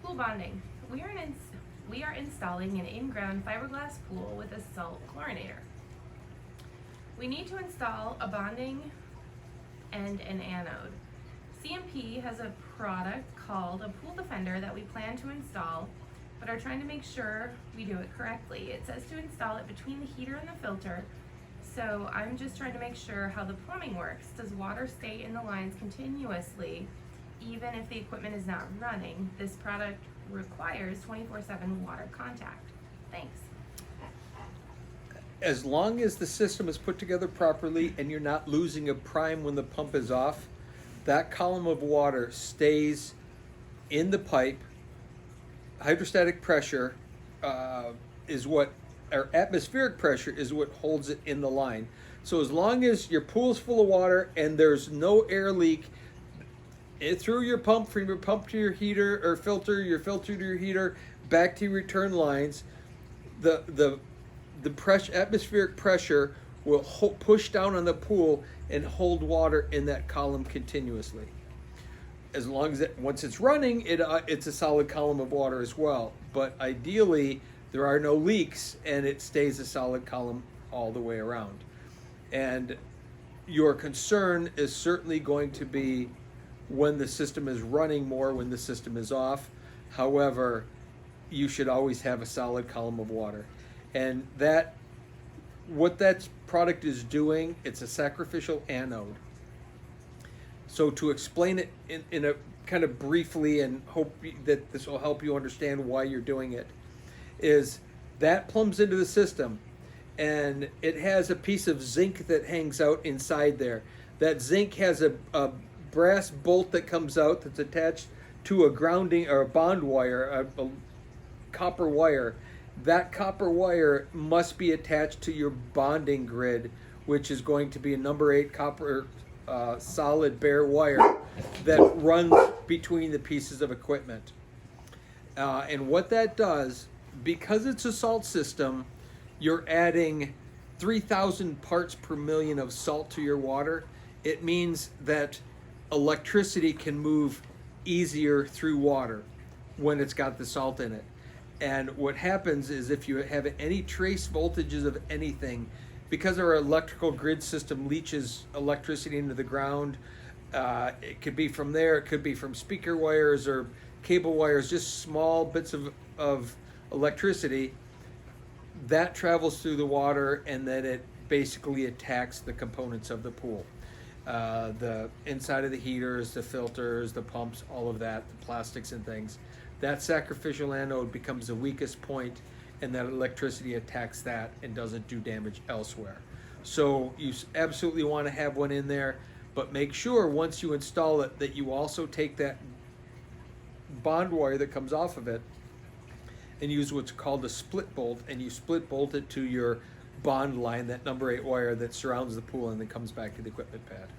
Pool bonding. We are installing an in-ground fiberglass pool with a salt chlorinator. We need to install a bonding and an anode. CMP has a product called a pool defender that we plan to install, but are trying to make sure we do it correctly. It says to install it between the heater and the filter, so I'm just trying to make sure how the plumbing works. Does water stay in the lines continuously even if the equipment is not running? This product requires 24/7 water contact. Thanks. As long as the system is put together properly and you're not losing a prime when the pump is off, that column of water stays in the pipe. Hydrostatic pressure or atmospheric pressure is what holds it in the line. So as long as your pool's full of water and there's no air leak through your pump, from your pump to your heater or filter, your filter to your heater, back to your return lines, the atmospheric pressure will push down on the pool and hold water in that column continuously. As long as once it's running, it's a solid column of water as well. But ideally, there are no leaks and it stays a solid column all the way around. And your concern is certainly going to be when the system is running more, when the system is off. However, you should always have a solid column of water. And what that product is doing, it's a sacrificial anode. So to explain it in a kind of briefly, and hope that this will help you understand why you're doing it, is that plumbs into the system and it has a piece of zinc that hangs out inside there. That zinc has a brass bolt that comes out that's attached to a grounding or a bond wire, a copper wire. That copper wire must be attached to your bonding grid, which is going to be a number 8 copper solid bare wire that runs between the pieces of equipment. And what that does, because it's a salt system, you're adding 3,000 parts per million of salt to your water. It means that electricity can move easier through water when it's got the salt in it. And what happens is if you have any trace voltages of anything, because our electrical grid system leaches electricity into the ground, it could be from there, it could be from speaker wires or cable wires, just small bits of electricity, that travels through the water and then it basically attacks the components of the pool. The inside of the heaters, the filters, the pumps, all of that, the plastics and things. That sacrificial anode becomes the weakest point, and that electricity attacks that and doesn't do damage elsewhere. So you absolutely want to have one in there, but make sure once you install it that you also take that bond wire that comes off of it and use what's called a split bolt, and you split bolt it to your bond line, that number 8 wire that surrounds the pool and then comes back to the equipment pad.